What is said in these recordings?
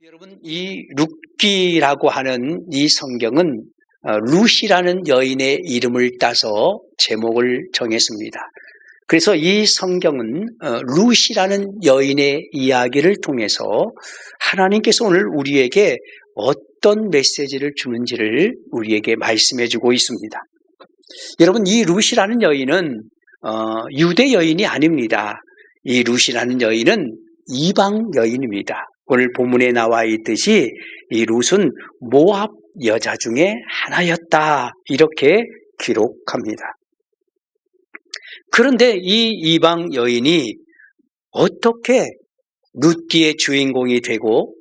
여러분, 이 룻기라고 하는 이 성경은 룻이라는 여인의 이름을 따서 제목을 정했습니다. 그래서 이 성경은 룻이라는 여인의 이야기를 통해서 하나님께서 오늘 우리에게 어떤 메시지를 주는지를 우리에게 말씀해 주고 있습니다. 여러분, 이 룻이라는 여인은 유대 여인이 아닙니다. 이 룻이라는 여인은 이방 여인입니다. 오늘 본문에 나와 있듯이 이 룻은 모압 여자 중에 하나였다, 이렇게 기록합니다. 그런데 이 이방 여인이 어떻게 룻기의 주인공이 되고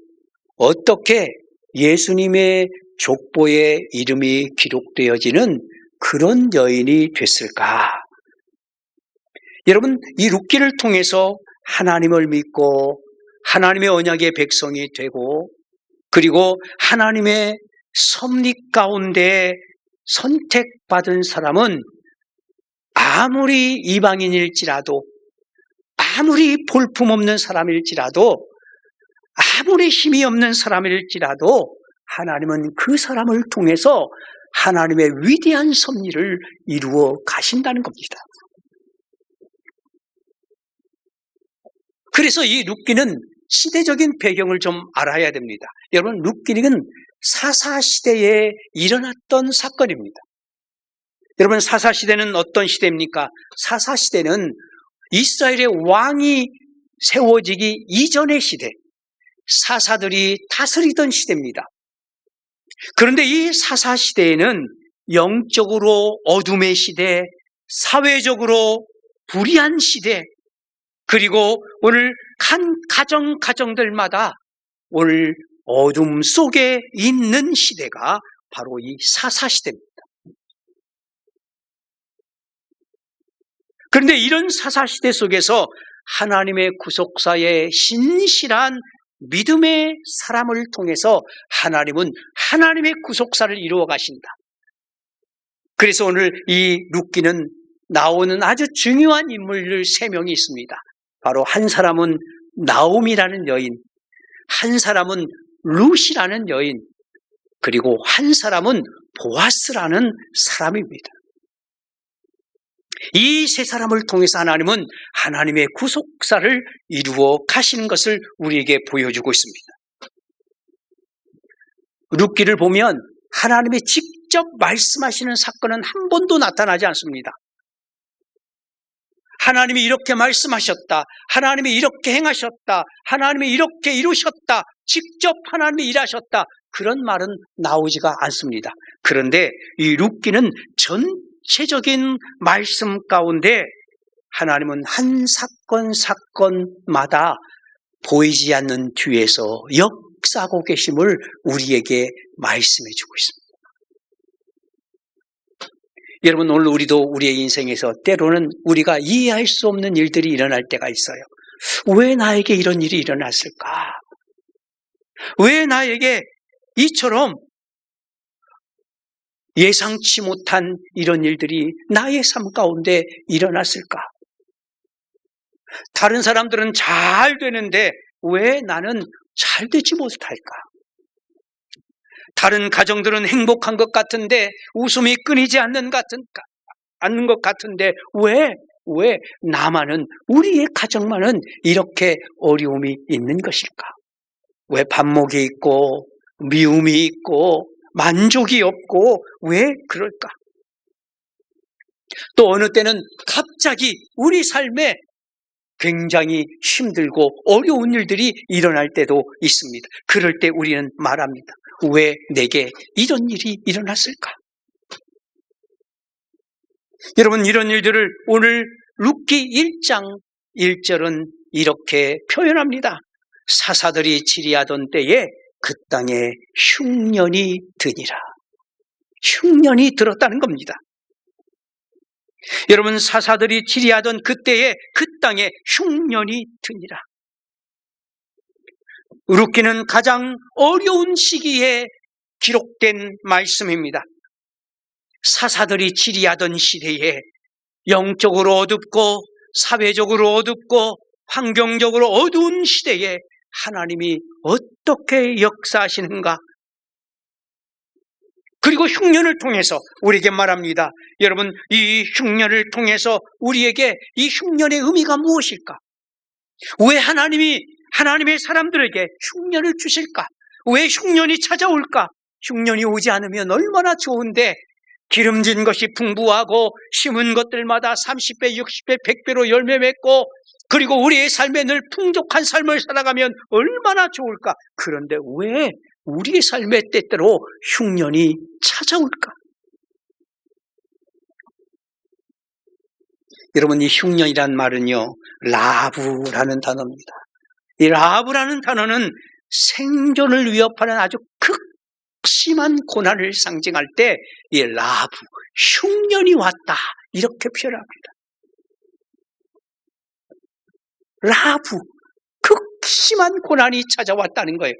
어떻게 예수님의 족보에 이름이 기록되어지는 그런 여인이 됐을까? 여러분, 이 룻기를 통해서 하나님을 믿고 하나님의 언약의 백성이 되고 그리고 하나님의 섭리 가운데 선택받은 사람은 아무리 이방인일지라도, 아무리 볼품없는 사람일지라도, 아무리 힘이 없는 사람일지라도 하나님은 그 사람을 통해서 하나님의 위대한 섭리를 이루어 가신다는 겁니다. 그래서 이 룻기는 시대적인 배경을 좀 알아야 됩니다. 여러분, 룻기는 사사시대에 일어났던 사건입니다. 여러분, 사사시대는 어떤 시대입니까? 사사시대는 이스라엘의 왕이 세워지기 이전의 시대, 사사들이 다스리던 시대입니다. 그런데 이 사사시대에는 영적으로 어둠의 시대, 사회적으로 불의한 시대, 그리고 오늘 한 가정들마다 오늘 어둠 속에 있는 시대가 바로 이 사사시대입니다. 그런데 이런 사사시대 속에서 하나님의 구속사의 신실한 믿음의 사람을 통해서 하나님은 하나님의 구속사를 이루어 가신다. 그래서 오늘 이 룻기는 나오는 아주 중요한 인물들 3명이 있습니다. 바로 한 사람은 나옴이라는 여인, 한 사람은 룻이라는 여인, 그리고 한 사람은 보아스라는 사람입니다. 이 3사람을 통해서 하나님은 하나님의 구속사를 이루어 가시는 것을 우리에게 보여주고 있습니다. 룻기를 보면 하나님이 직접 말씀하시는 사건은 한 번도 나타나지 않습니다. 하나님이 이렇게 말씀하셨다, 하나님이 이렇게 행하셨다, 하나님이 이렇게 이루셨다, 직접 하나님이 일하셨다, 그런 말은 나오지가 않습니다. 그런데 이 룻기는 전체적인 말씀 가운데 하나님은 한 사건마다 보이지 않는 뒤에서 역사하고 계심을 우리에게 말씀해 주고 있습니다. 여러분, 오늘 우리도 우리의 인생에서 때로는 우리가 이해할 수 없는 일들이 일어날 때가 있어요. 왜 나에게 이런 일이 일어났을까? 왜 나에게 이처럼 예상치 못한 이런 일들이 나의 삶 가운데 일어났을까? 다른 사람들은 잘 되는데 왜 나는 잘 되지 못할까? 다른 가정들은 행복한 것 같은데 웃음이 끊이지 않는 것 같은데 왜 나만은, 우리의 가정만은 이렇게 어려움이 있는 것일까? 왜 반목이 있고 미움이 있고 만족이 없고 왜 그럴까? 또 어느 때는 갑자기 우리 삶에 굉장히 힘들고 어려운 일들이 일어날 때도 있습니다. 그럴 때 우리는 말합니다. 왜 내게 이런 일이 일어났을까? 여러분, 이런 일들을 오늘 룻기 1장 1절은 이렇게 표현합니다. 사사들이 치리하던 때에 그 땅에 흉년이 드니라. 흉년이 들었다는 겁니다. 여러분, 사사들이 치리하던 그때에 그 땅에 흉년이 드니라. 룻기는 가장 어려운 시기에 기록된 말씀입니다. 사사들이 치리하던 시대에 영적으로 어둡고 사회적으로 어둡고 환경적으로 어두운 시대에 하나님이 어떻게 역사하시는가? 그리고 흉년을 통해서 우리에게 말합니다. 여러분, 이 흉년을 통해서 우리에게 이 흉년의 의미가 무엇일까? 왜 하나님이 하나님의 사람들에게 흉년을 주실까? 왜 흉년이 찾아올까? 흉년이 오지 않으면 얼마나 좋은데, 기름진 것이 풍부하고 심은 것들마다 30배, 60배, 100배로 열매 맺고, 그리고 우리의 삶에 늘 풍족한 삶을 살아가면 얼마나 좋을까? 그런데 왜 우리의 삶의 때때로 흉년이 찾아올까? 여러분, 이 흉년이란 말은요, 라브라는 단어입니다. 이 라브라는 단어는 생존을 위협하는 아주 극심한 고난을 상징할 때 이 라브, 흉년이 왔다, 이렇게 표현합니다. 라브, 극심한 고난이 찾아왔다는 거예요.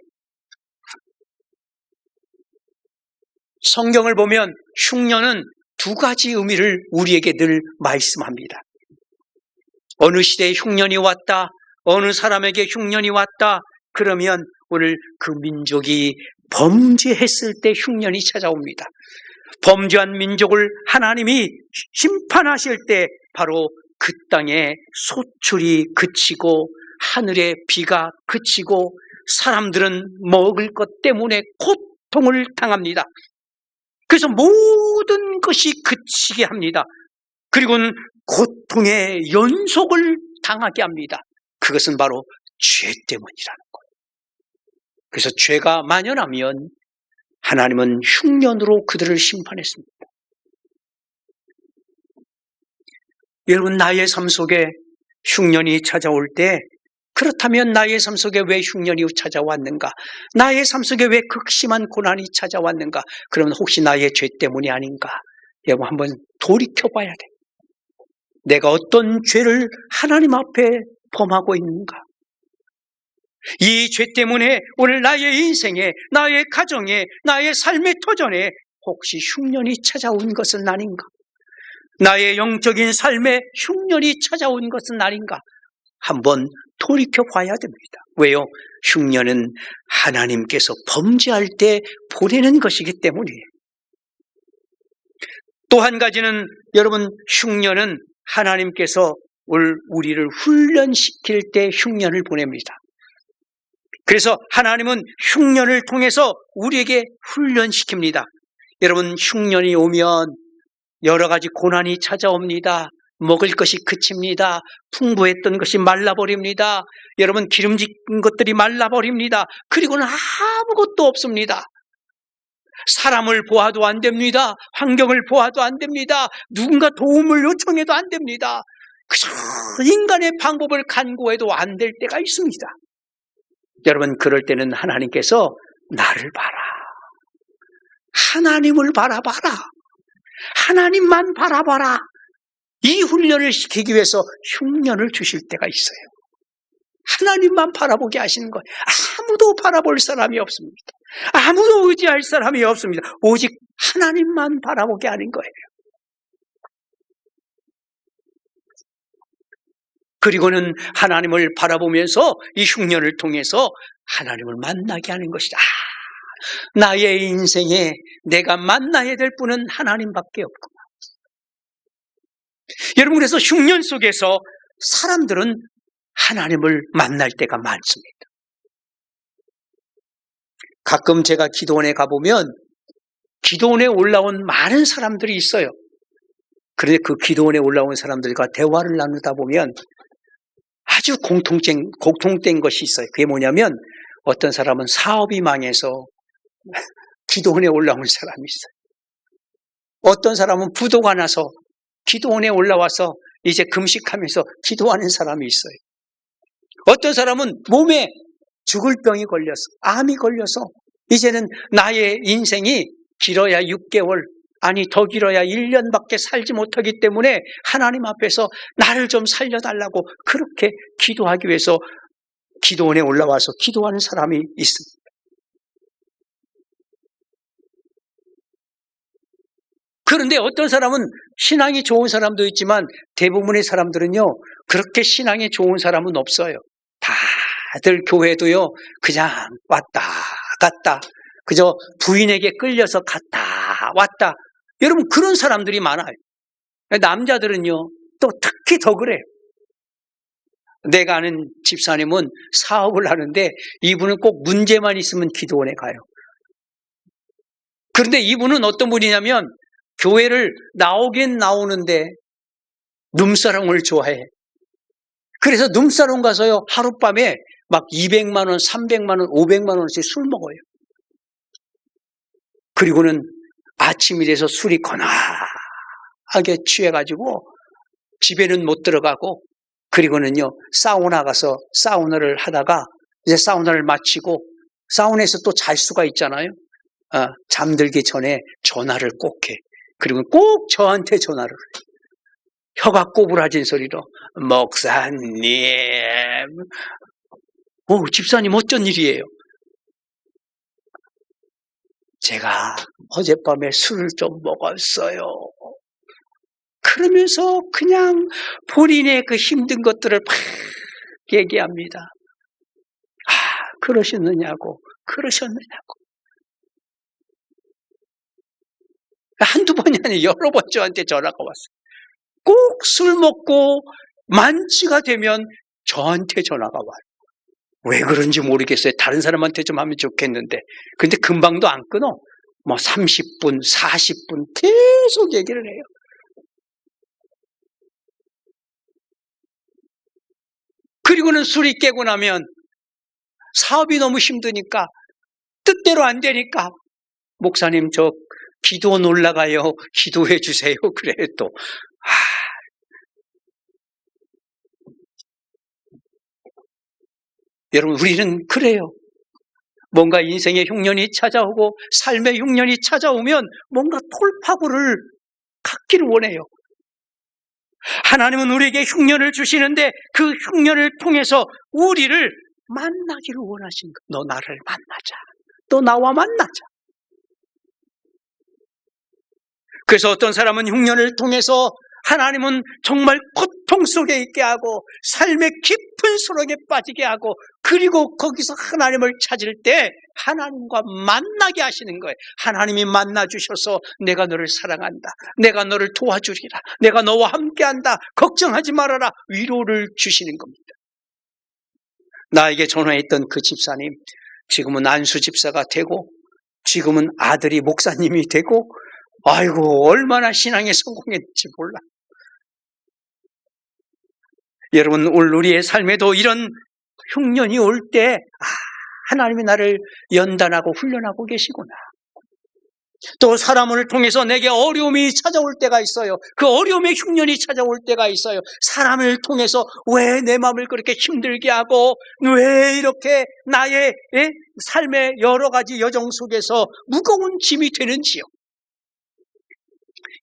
성경을 보면 흉년은 두 가지 의미를 우리에게 늘 말씀합니다. 어느 시대에 흉년이 왔다, 어느 사람에게 흉년이 왔다, 그러면 오늘 그 민족이 범죄했을 때 흉년이 찾아옵니다. 범죄한 민족을 하나님이 심판하실 때 바로 그 땅에 소출이 그치고 하늘의 비가 그치고 사람들은 먹을 것 때문에 고통을 당합니다. 그래서 모든 것이 그치게 합니다. 그리고는 고통의 연속을 당하게 합니다. 그것은 바로 죄 때문이라는 거예요. 그래서 죄가 만연하면 하나님은 흉년으로 그들을 심판했습니다. 여러분, 나의 삶 속에 흉년이 찾아올 때, 그렇다면 나의 삶 속에 왜 흉년이 찾아왔는가? 나의 삶 속에 왜 극심한 고난이 찾아왔는가? 그러면 혹시 나의 죄 때문이 아닌가? 여러분, 한번 돌이켜봐야 돼. 내가 어떤 죄를 하나님 앞에 범하고 있는가? 이 죄 때문에 오늘 나의 인생에, 나의 가정에, 나의 삶의 터전에 혹시 흉년이 찾아온 것은 아닌가? 나의 영적인 삶에 흉년이 찾아온 것은 아닌가? 한번 돌이켜봐야 됩니다. 왜요? 흉년은 하나님께서 범죄할 때 보내는 것이기 때문이에요. 또 한 가지는 여러분, 흉년은 하나님께서 우리를 훈련시킬 때 흉년을 보냅니다. 그래서 하나님은 흉년을 통해서 우리에게 훈련시킵니다. 여러분, 흉년이 오면 여러 가지 고난이 찾아옵니다. 먹을 것이 그칩니다. 풍부했던 것이 말라버립니다. 여러분, 기름진 것들이 말라버립니다. 그리고는 아무것도 없습니다. 사람을 보아도 안 됩니다. 환경을 보아도 안 됩니다. 누군가 도움을 요청해도 안 됩니다. 그저 인간의 방법을 간구해도 안 될 때가 있습니다. 여러분, 그럴 때는 하나님께서 나를 봐라, 하나님을 바라봐라, 하나님만 바라봐라, 이 훈련을 시키기 위해서 흉년을 주실 때가 있어요. 하나님만 바라보게 하시는 거예요. 아무도 바라볼 사람이 없습니다. 아무도 의지할 사람이 없습니다. 오직 하나님만 바라보게 하는 거예요. 그리고는 하나님을 바라보면서 이 흉년을 통해서 하나님을 만나게 하는 것이다. 나의 인생에 내가 만나야 될 분은 하나님밖에 없구나. 여러분, 그래서 흉년 속에서 사람들은 하나님을 만날 때가 많습니다. 가끔 제가 기도원에 가보면 기도원에 올라온 많은 사람들이 있어요. 그런데 그 기도원에 올라온 사람들과 대화를 나누다 보면 아주 공통된 것이 있어요. 그게 뭐냐면 어떤 사람은 사업이 망해서 기도원에 올라온 사람이 있어요. 어떤 사람은 부도가 나서 기도원에 올라와서 이제 금식하면서 기도하는 사람이 있어요. 어떤 사람은 몸에 죽을 병이 걸려서, 암이 걸려서 이제는 나의 인생이 길어야 6개월, 아니 더 길어야 1년밖에 살지 못하기 때문에 하나님 앞에서 나를 좀 살려달라고 그렇게 기도하기 위해서 기도원에 올라와서 기도하는 사람이 있습니다. 그런데 어떤 사람은 신앙이 좋은 사람도 있지만 대부분의 사람들은요, 그렇게 신앙이 좋은 사람은 없어요. 다 다들 교회도요, 그냥 왔다 갔다, 그저 부인에게 끌려서 갔다 왔다. 여러분, 그런 사람들이 많아요. 남자들은요, 또 특히 더 그래요. 내가 아는 집사님은 사업을 하는데 이분은 꼭 문제만 있으면 기도원에 가요. 그런데 이분은 어떤 분이냐면 교회를 나오긴 나오는데 룸사롱을 좋아해. 그래서 룸사롱 가서요, 하룻밤에 막 200만 원, 300만 원, 500만 원씩 술 먹어요. 그리고는 아침이 돼서 술이 거나하게 취해가지고 집에는 못 들어가고, 그리고는요, 사우나 가서 사우나를 하다가 이제 사우나를 마치고 사우나에서 또 잘 수가 있잖아요. 잠들기 전에 전화를 꼭 해. 그리고 꼭 저한테 전화를 해. 혀가 꼬부라진 소리로, 목사님. 집사님 어쩐 일이에요? 제가 어젯밤에 술을 좀 먹었어요. 그러면서 그냥 본인의 그 힘든 것들을 막 얘기합니다. 그러셨느냐고. 한두 번이 아니라 여러 번 저한테 전화가 왔어요. 꼭 술 먹고 만취가 되면 저한테 전화가 와요. 왜 그런지 모르겠어요. 다른 사람한테 좀 하면 좋겠는데. 근데 금방도 안 끊어. 30분, 40분 계속 얘기를 해요. 그리고는 술이 깨고 나면 사업이 너무 힘드니까, 뜻대로 안 되니까, 목사님 저 기도원 올라가요. 기도해 주세요. 그래 또. 여러분, 우리는 그래요. 뭔가 인생의 흉년이 찾아오고 삶의 흉년이 찾아오면 뭔가 돌파구를 갖기를 원해요. 하나님은 우리에게 흉년을 주시는데 그 흉년을 통해서 우리를 만나기를 원하신 거예요. 너 나를 만나자. 너 나와 만나자. 그래서 어떤 사람은 흉년을 통해서 하나님은 정말 고통 속에 있게 하고 삶의 깊은 수렁에 빠지게 하고, 그리고 거기서 하나님을 찾을 때 하나님과 만나게 하시는 거예요. 하나님이 만나주셔서 내가 너를 사랑한다. 내가 너를 도와주리라. 내가 너와 함께한다. 걱정하지 말아라. 위로를 주시는 겁니다. 나에게 전화했던 그 집사님, 지금은 안수 집사가 되고 지금은 아들이 목사님이 되고, 아이고 얼마나 신앙에 성공했는지 몰라. 여러분, 우리의 삶에도 이런 흉년이 올 때 하나님이 나를 연단하고 훈련하고 계시구나. 또 사람을 통해서 내게 어려움이 찾아올 때가 있어요. 그 어려움의 흉년이 찾아올 때가 있어요. 사람을 통해서 왜 내 마음을 그렇게 힘들게 하고, 왜 이렇게 나의 삶의 여러 가지 여정 속에서 무거운 짐이 되는지요.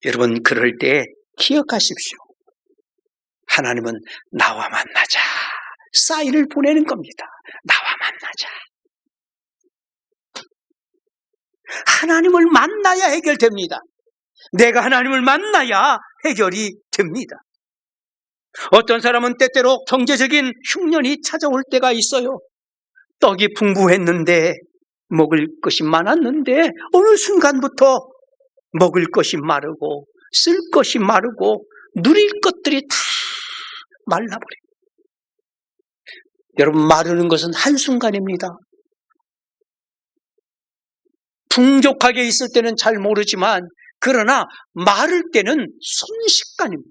여러분, 그럴 때 기억하십시오. 하나님은 나와 만나자. 사인을 보내는 겁니다. 나와 만나자. 하나님을 만나야 해결됩니다. 내가 하나님을 만나야 해결이 됩니다. 어떤 사람은 때때로 경제적인 흉년이 찾아올 때가 있어요. 떡이 풍부했는데, 먹을 것이 많았는데 어느 순간부터 먹을 것이 마르고 쓸 것이 마르고 누릴 것들이 다 말라버려요. 여러분, 마르는 것은 한순간입니다. 풍족하게 있을 때는 잘 모르지만, 그러나 마를 때는 순식간입니다.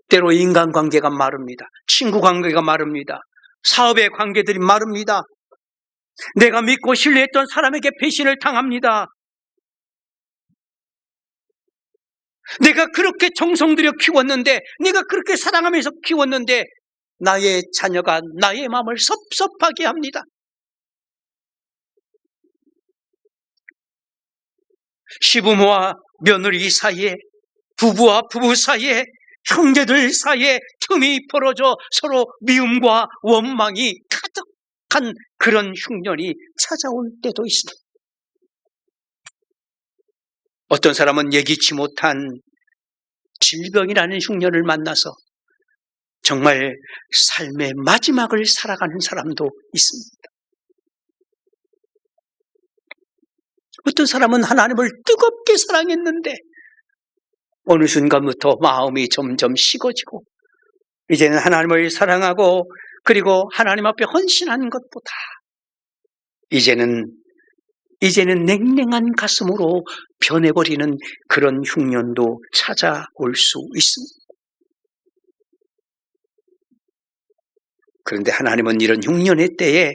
때로 인간관계가 마릅니다. 친구관계가 마릅니다. 사업의 관계들이 마릅니다. 내가 믿고 신뢰했던 사람에게 배신을 당합니다. 내가 그렇게 정성 들여 키웠는데, 내가 그렇게 사랑하면서 키웠는데 나의 자녀가 나의 마음을 섭섭하게 합니다. 시부모와 며느리 사이에, 부부와 부부 사이에, 형제들 사이에 틈이 벌어져 서로 미움과 원망이 가득한 그런 흉년이 찾아올 때도 있습니다. 어떤 사람은 예기치 못한 질병이라는 흉년을 만나서 정말 삶의 마지막을 살아가는 사람도 있습니다. 어떤 사람은 하나님을 뜨겁게 사랑했는데 어느 순간부터 마음이 점점 식어지고 이제는 하나님을 사랑하고 그리고 하나님 앞에 헌신한 것보다 이제는 냉랭한 가슴으로 변해버리는 그런 흉년도 찾아올 수 있습니다. 그런데 하나님은 이런 흉년의 때에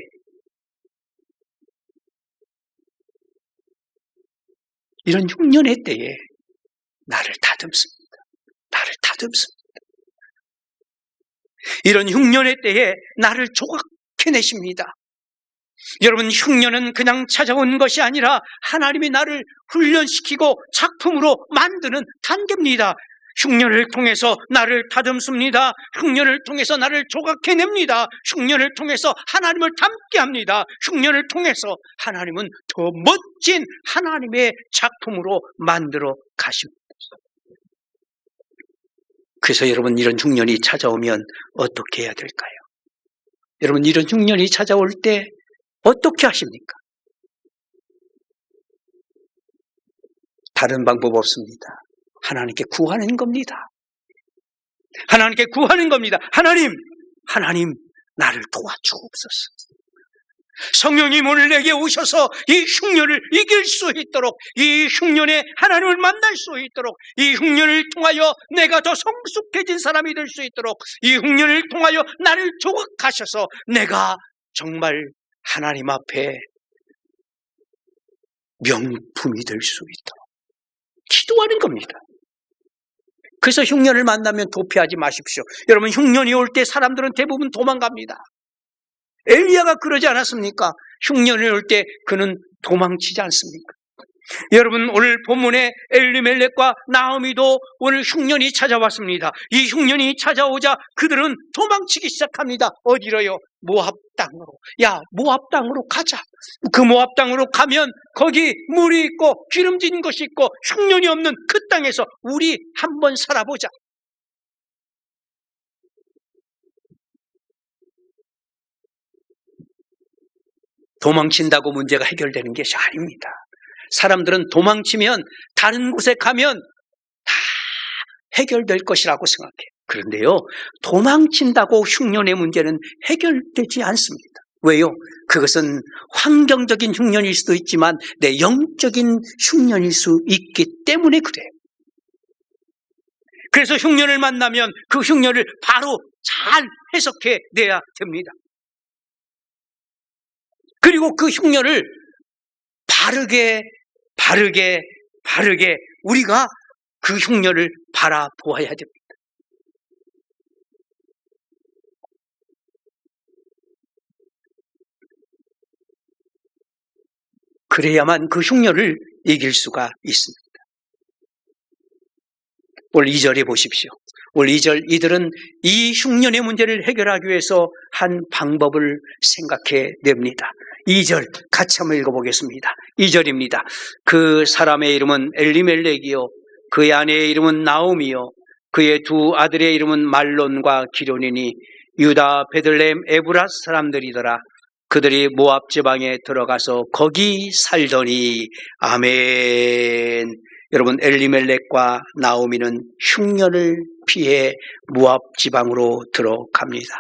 나를 다듬습니다. 나를 다듬습니다. 이런 흉년의 때에 나를 조각해내십니다. 여러분, 흉년은 그냥 찾아온 것이 아니라 하나님이 나를 훈련시키고 작품으로 만드는 단계입니다. 흉년을 통해서 나를 다듬습니다. 흉년을 통해서 나를 조각해냅니다. 흉년을 통해서 하나님을 닮게 합니다. 흉년을 통해서 하나님은 더 멋진 하나님의 작품으로 만들어 가십니다. 그래서 여러분, 이런 흉년이 찾아오면 어떻게 해야 될까요? 여러분, 이런 흉년이 찾아올 때 어떻게 하십니까? 다른 방법 없습니다. 하나님께 구하는 겁니다. 하나님께 구하는 겁니다. 하나님, 나를 도와주옵소서. 성령님 오늘 내게 오셔서 이 흉년을 이길 수 있도록, 이 흉년에 하나님을 만날 수 있도록, 이 흉년을 통하여 내가 더 성숙해진 사람이 될 수 있도록, 이 흉년을 통하여 나를 조각하셔서 내가 정말 하나님 앞에 명품이 될 수 있도록 기도하는 겁니다. 그래서 흉년을 만나면 도피하지 마십시오. 여러분, 흉년이 올 때 사람들은 대부분 도망갑니다. 엘리야가 그러지 않았습니까? 흉년이 올 때 그는 도망치지 않습니까? 여러분, 오늘 본문에 엘리멜렉과 나오미도 오늘 흉년이 찾아왔습니다. 이 흉년이 찾아오자 그들은 도망치기 시작합니다. 어디로요? 모압 땅으로. 야, 모압 땅으로 가자. 그 모압 땅으로 가면 거기 물이 있고 기름진 것이 있고 흉년이 없는 그 땅에서 우리 한번 살아보자. 도망친다고 문제가 해결되는 것이 아닙니다. 사람들은 도망치면 다른 곳에 가면 다 해결될 것이라고 생각해요. 그런데요, 도망친다고 흉년의 문제는 해결되지 않습니다. 왜요? 그것은 환경적인 흉년일 수도 있지만 내 영적인 흉년일 수 있기 때문에 그래요. 그래서 흉년을 만나면 그 흉년을 바로 잘 해석해 내야 됩니다. 그리고 그 흉년을 바르게 우리가 그 흉년을 바라보아야 됩니다. 그래야만 그 흉년을 이길 수가 있습니다. 오늘 2절에 보십시오. 오늘 2절, 이들은 이 흉년의 문제를 해결하기 위해서 한 방법을 생각해 냅니다. 2절 같이 한번 읽어보겠습니다. 2절입니다. 그 사람의 이름은 엘리멜렉이요, 그의 아내의 이름은 나오미요, 그의 두 아들의 이름은 말론과 기론이니 유다 베들레헴 에브라 사람들이더라. 그들이 모압 지방에 들어가서 거기 살더니. 아멘. 여러분, 엘리멜렉과 나오미는 흉년을 피해 모압 지방으로 들어갑니다.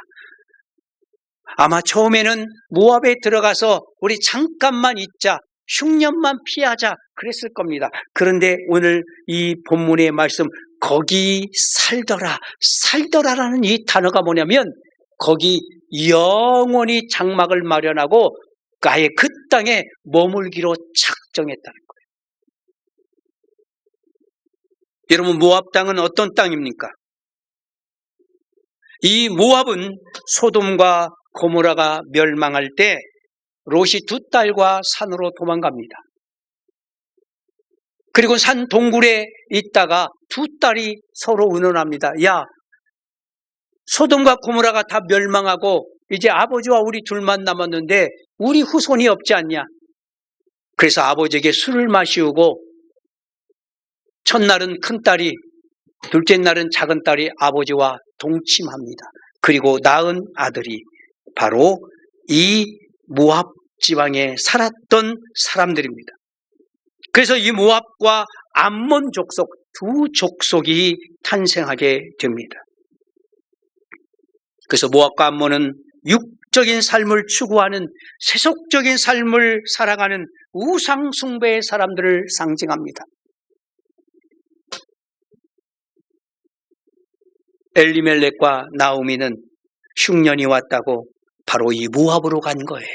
아마 처음에는 모압에 들어가서 우리 잠깐만 있자, 흉년만 피하자 그랬을 겁니다. 그런데 오늘 이 본문의 말씀, 거기 살더라라는 이 단어가 뭐냐면 거기 영원히 장막을 마련하고 아예 그 땅에 머물기로 작정했다는 거예요. 여러분, 모압 땅은 어떤 땅입니까? 이 모압은 소돔과 고모라가 멸망할 때 롯이 두 딸과 산으로 도망갑니다. 그리고 산 동굴에 있다가 두 딸이 서로 의논합니다. 야, 소돔과 고모라가 다 멸망하고 이제 아버지와 우리 둘만 남았는데 우리 후손이 없지 않냐? 그래서 아버지에게 술을 마시우고 첫날은 큰딸이, 둘째 날은 작은 딸이 아버지와 동침합니다. 그리고 낳은 아들이 바로 이 모압 지방에 살았던 사람들입니다. 그래서 이 모압과 암몬 족속 두 족속이 탄생하게 됩니다. 그래서 모압과 암몬은 육적인 삶을 추구하는 세속적인 삶을 살아가는 우상 숭배의 사람들을 상징합니다. 엘리멜렉과 나오미는 흉년이 왔다고 바로 이 모압으로 간 거예요.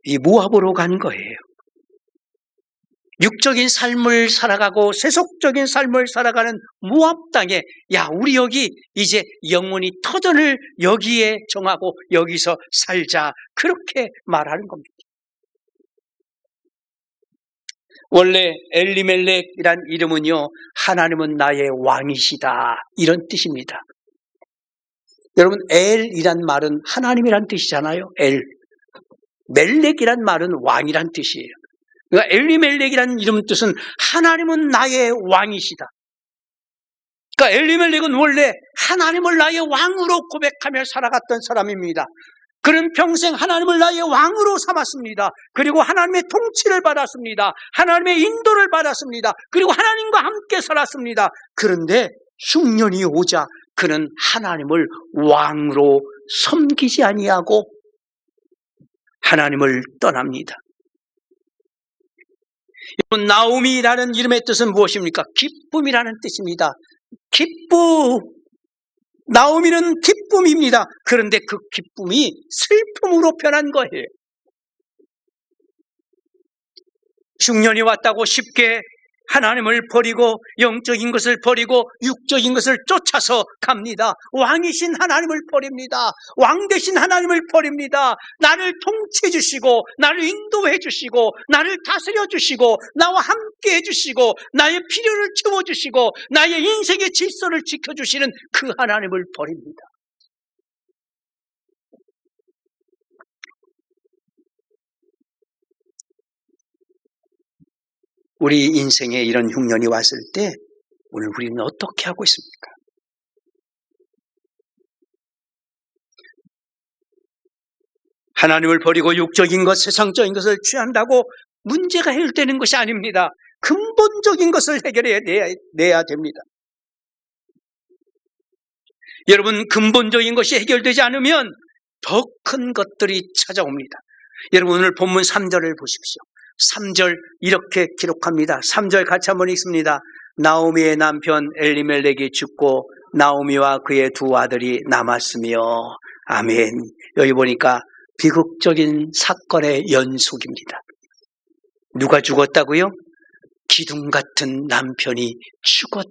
이 모압으로 간 거예요. 육적인 삶을 살아가고 세속적인 삶을 살아가는 모압 땅에 야 우리 여기 이제 영원히 터전을 여기에 정하고 여기서 살자 그렇게 말하는 겁니다. 원래 엘리멜렉이란 이름은요 하나님은 나의 왕이시다 이런 뜻입니다. 여러분 엘이란 말은 하나님이란 뜻이잖아요. 엘 멜렉이란 말은 왕이란 뜻이에요. 그러니까 엘리멜렉이라는 이름 뜻은 하나님은 나의 왕이시다. 그러니까 엘리멜렉은 원래 하나님을 나의 왕으로 고백하며 살아갔던 사람입니다. 그는 평생 하나님을 나의 왕으로 삼았습니다. 그리고 하나님의 통치를 받았습니다. 하나님의 인도를 받았습니다. 그리고 하나님과 함께 살았습니다. 그런데 흉년이 오자 그는 하나님을 왕으로 섬기지 아니하고 하나님을 떠납니다. 여러분 나오미라는 이름의 뜻은 무엇입니까? 기쁨이라는 뜻입니다. 기쁨. 나오미는 기쁨입니다. 그런데 그 기쁨이 슬픔으로 변한 거예요. 흉년이 왔다고 쉽게 하나님을 버리고 영적인 것을 버리고 육적인 것을 쫓아서 갑니다. 왕이신 하나님을 버립니다. 왕 되신 하나님을 버립니다. 나를 통치해 주시고 나를 인도해 주시고 나를 다스려 주시고 나와 함께 해 주시고 나의 필요를 채워 주시고 나의 인생의 질서를 지켜주시는 그 하나님을 버립니다. 우리 인생에 이런 흉년이 왔을 때 오늘 우리는 어떻게 하고 있습니까? 하나님을 버리고 육적인 것, 세상적인 것을 취한다고 문제가 해결되는 것이 아닙니다. 근본적인 것을 해결해내야 됩니다. 여러분 근본적인 것이 해결되지 않으면 더 큰 것들이 찾아옵니다. 여러분 오늘 본문 3절을 보십시오. 3절 이렇게 기록합니다. 3절 같이 한번 읽습니다. 나오미의 남편 엘리멜렉이 죽고 나오미와 그의 두 아들이 남았으며 아멘. 여기 보니까 비극적인 사건의 연속입니다. 누가 죽었다고요? 기둥 같은 남편이 죽었다.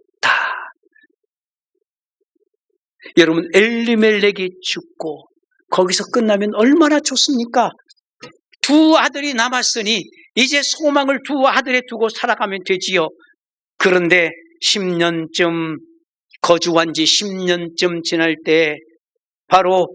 여러분 엘리멜렉이 죽고 거기서 끝나면 얼마나 좋습니까? 두 아들이 남았으니 이제 소망을 두 아들에 두고 살아가면 되지요. 그런데 10년쯤 거주한 지 10년쯤 지날 때 바로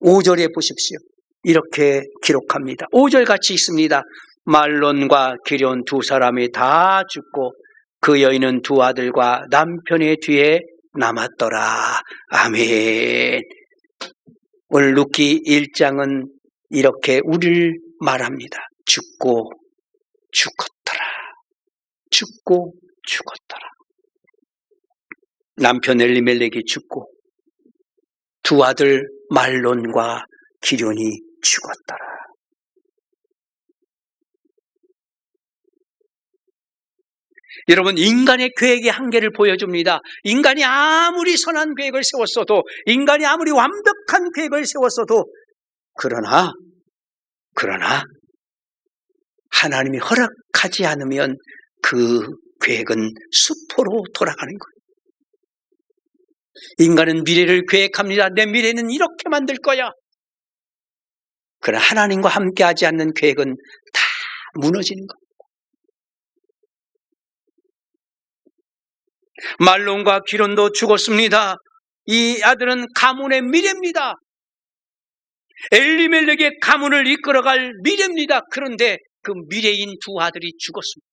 5절에 보십시오. 이렇게 기록합니다. 5절 같이 읽습니다. 말론과 기럨 두 사람이 다 죽고 그 여인은 두 아들과 남편의 뒤에 남았더라. 아멘. 오늘 룻기 1장은 이렇게 우리를 말합니다. 죽고 죽었더라. 죽고 죽었더라. 남편 엘리멜렉이 죽고 두 아들 말론과 기럨이 죽었더라. 여러분 인간의 계획의 한계를 보여줍니다. 인간이 아무리 선한 계획을 세웠어도 인간이 아무리 완벽한 계획을 세웠어도 그러나 하나님이 허락하지 않으면 그 계획은 수포로 돌아가는 거예요. 인간은 미래를 계획합니다. 내 미래는 이렇게 만들 거야. 그러나 하나님과 함께하지 않는 계획은 다 무너지는 거예요. 말론과 기럨도 죽었습니다. 이 아들은 가문의 미래입니다. 엘리멜렉의 가문을 이끌어갈 미래입니다. 그런데 그 미래인 두 아들이 죽었습니다.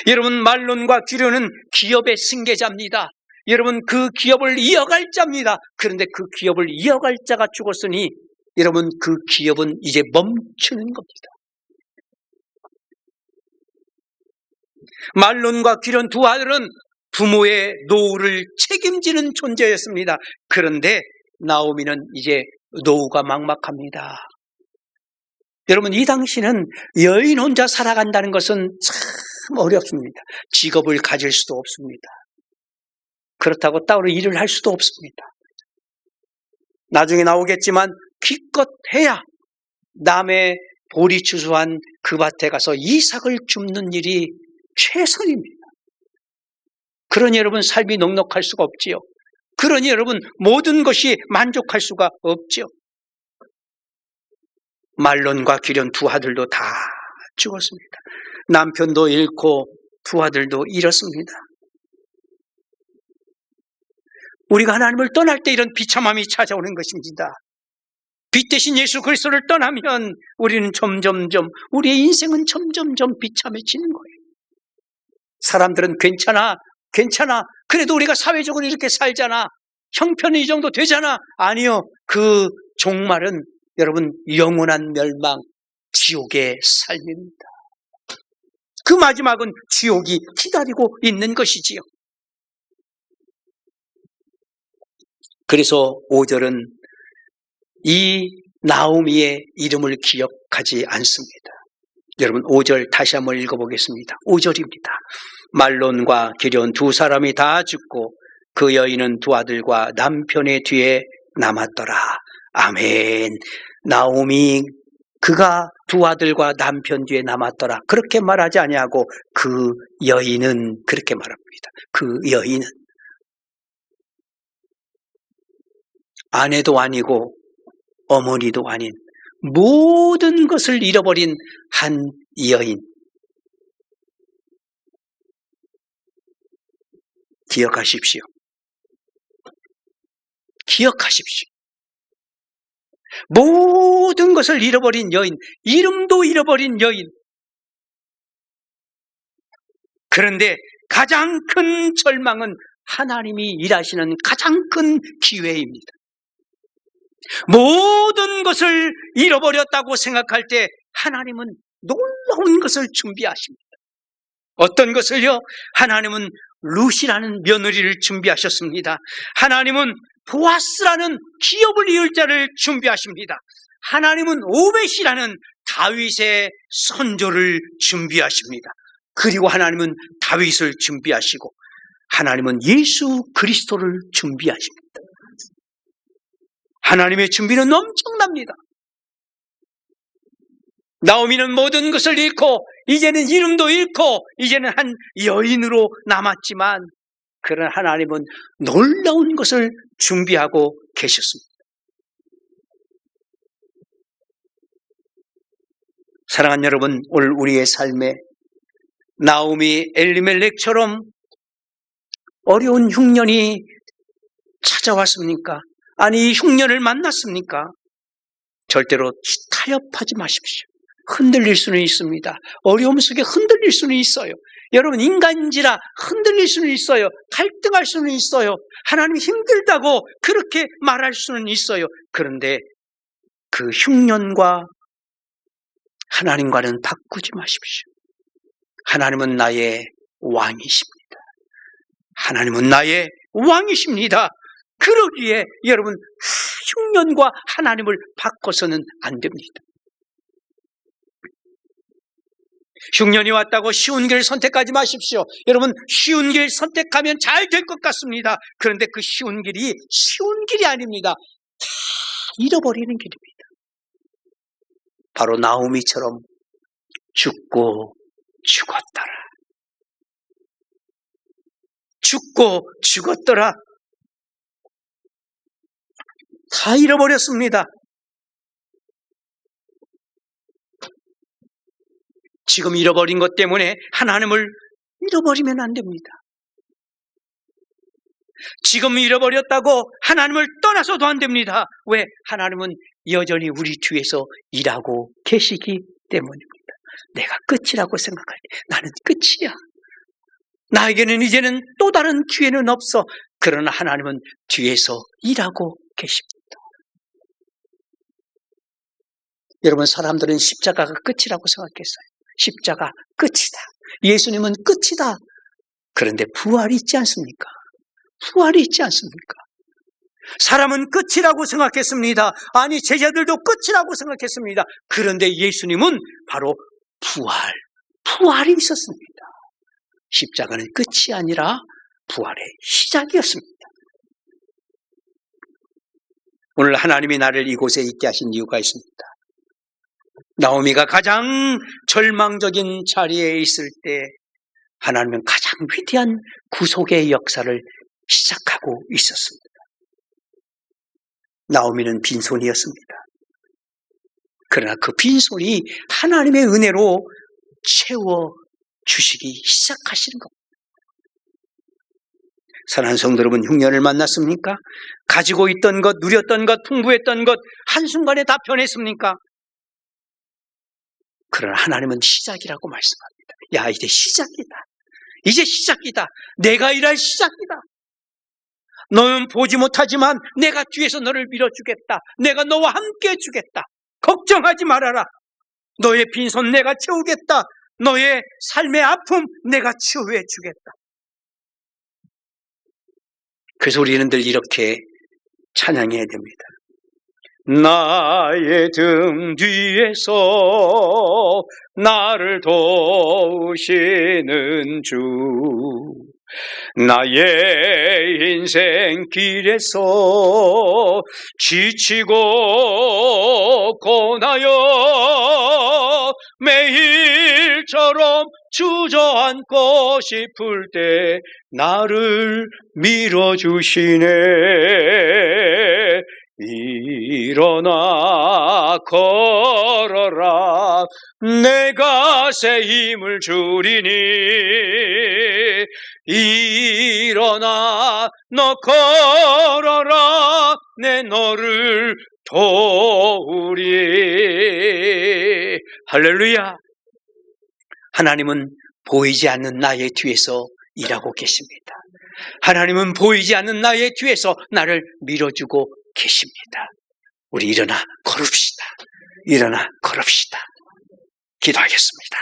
여러분 말론과 기럨은 기업의 승계자입니다. 여러분 그 기업을 이어갈 자입니다. 그런데 그 기업을 이어갈 자가 죽었으니 여러분 그 기업은 이제 멈추는 겁니다. 말론과 기련 두 아들은 부모의 노후를 책임지는 존재였습니다. 그런데 나오미는 이제 노후가 막막합니다. 여러분 이 당시는 여인 혼자 살아간다는 것은 참 어렵습니다. 직업을 가질 수도 없습니다. 그렇다고 따로 일을 할 수도 없습니다. 나중에 나오겠지만 기껏 해야 남의 보리 추수한 그 밭에 가서 이삭을 줍는 일이 최선입니다. 그러니 여러분 삶이 넉넉할 수가 없지요. 그러니 여러분 모든 것이 만족할 수가 없죠. 말론과 기련 두 아들도 다 죽었습니다. 남편도 잃고 두 아들도 잃었습니다. 우리가 하나님을 떠날 때 이런 비참함이 찾아오는 것입니다. 빛 대신 예수 그리스도를 떠나면 우리는 점점점 우리의 인생은 점점점 비참해지는 거예요. 사람들은 괜찮아 그래도 우리가 사회적으로 이렇게 살잖아, 형편은 이 정도 되잖아. 아니요, 그 종말은 여러분 영원한 멸망, 지옥의 삶입니다. 그 마지막은 지옥이 기다리고 있는 것이지요. 그래서 5절은 이 나오미의 이름을 기억하지 않습니다. 여러분 5절 다시 한번 읽어보겠습니다. 5절입니다. 말론과 기련 두 사람이 다 죽고 그 여인은 두 아들과 남편의 뒤에 남았더라. 아멘. 나오미 그가 두 아들과 남편 뒤에 남았더라 그렇게 말하지 아니하고 그 여인은 그렇게 말합니다. 그 여인은 아내도 아니고 어머니도 아닌 모든 것을 잃어버린 한 여인. 기억하십시오. 기억하십시오. 모든 것을 잃어버린 여인, 이름도 잃어버린 여인. 그런데 가장 큰 절망은 하나님이 일하시는 가장 큰 기회입니다. 모든 것을 잃어버렸다고 생각할 때 하나님은 놀라운 것을 준비하십니다. 어떤 것을요? 하나님은 룻이라는 며느리를 준비하셨습니다. 하나님은 보아스라는 기업을 이을 자를 준비하십니다. 하나님은 오벳이라는 다윗의 선조를 준비하십니다. 그리고 하나님은 다윗을 준비하시고 하나님은 예수 그리스도를 준비하십니다. 하나님의 준비는 엄청납니다. 나오미는 모든 것을 잃고 이제는 이름도 잃고 이제는 한 여인으로 남았지만 그런 하나님은 놀라운 것을 준비하고 계셨습니다. 사랑하는 여러분, 오늘 우리의 삶에 나오미 엘리멜렉처럼 어려운 흉년이 찾아왔습니까? 아니, 이 흉년을 만났습니까? 절대로 타협하지 마십시오. 흔들릴 수는 있습니다. 어려움 속에 흔들릴 수는 있어요. 여러분, 인간인지라 흔들릴 수는 있어요. 갈등할 수는 있어요. 하나님이 힘들다고 그렇게 말할 수는 있어요. 그런데 그 흉년과 하나님과는 바꾸지 마십시오. 하나님은 나의 왕이십니다. 하나님은 나의 왕이십니다. 그러기에 여러분, 흉년과 하나님을 바꿔서는 안 됩니다. 흉년이 왔다고 쉬운 길을 선택하지 마십시오. 여러분, 쉬운 길 선택하면 잘 될 것 같습니다. 그런데 그 쉬운 길이 쉬운 길이 아닙니다. 다 잃어버리는 길입니다. 바로 나오미처럼 죽고 죽었더라. 죽고 죽었더라. 다 잃어버렸습니다. 지금 잃어버린 것 때문에 하나님을 잃어버리면 안 됩니다. 지금 잃어버렸다고 하나님을 떠나서도 안 됩니다. 왜? 하나님은 여전히 우리 뒤에서 일하고 계시기 때문입니다. 내가 끝이라고 생각할 때 나는 끝이야. 나에게는 이제는 또 다른 기회는 없어. 그러나 하나님은 뒤에서 일하고 계십니다. 여러분, 사람들은 십자가가 끝이라고 생각했어요. 십자가 끝이다. 예수님은 끝이다. 그런데 부활이 있지 않습니까? 부활이 있지 않습니까? 사람은 끝이라고 생각했습니다. 아니, 제자들도 끝이라고 생각했습니다. 그런데 예수님은 바로 부활이 있었습니다. 십자가는 끝이 아니라 부활의 시작이었습니다. 오늘 하나님이 나를 이곳에 있게 하신 이유가 있습니다. 나오미가 가장 절망적인 자리에 있을 때 하나님은 가장 위대한 구속의 역사를 시작하고 있었습니다. 나오미는 빈손이었습니다. 그러나 그 빈손이 하나님의 은혜로 채워주시기 시작하시는 겁니다. 사랑하는 성도 여러분, 흉년을 만났습니까? 가지고 있던 것, 누렸던 것, 풍부했던 것 한순간에 다 변했습니까? 그러나 하나님은 시작이라고 말씀합니다. 야, 이제 시작이다. 이제 시작이다. 내가 일할 시작이다. 너는 보지 못하지만 내가 뒤에서 너를 밀어주겠다. 내가 너와 함께 해주겠다. 걱정하지 말아라. 너의 빈손 내가 채우겠다. 너의 삶의 아픔 내가 치유해 주겠다. 그래서 우리는 늘 이렇게 찬양해야 됩니다. 나의 등 뒤에서 나를 도우시는 주, 나의 인생 길에서 지치고 고나여 매일처럼 주저앉고 싶을 때 나를 밀어주시네. 일어나 걸어라, 내가 새 힘을 주리니. 일어나 너 걸어라, 내 너를 도우리. 할렐루야. 하나님은 보이지 않는 나의 뒤에서 일하고 계십니다. 하나님은 보이지 않는 나의 뒤에서 나를 밀어주고 계십니다. 우리 일어나 걸읍시다. 일어나 걸읍시다. 기도하겠습니다.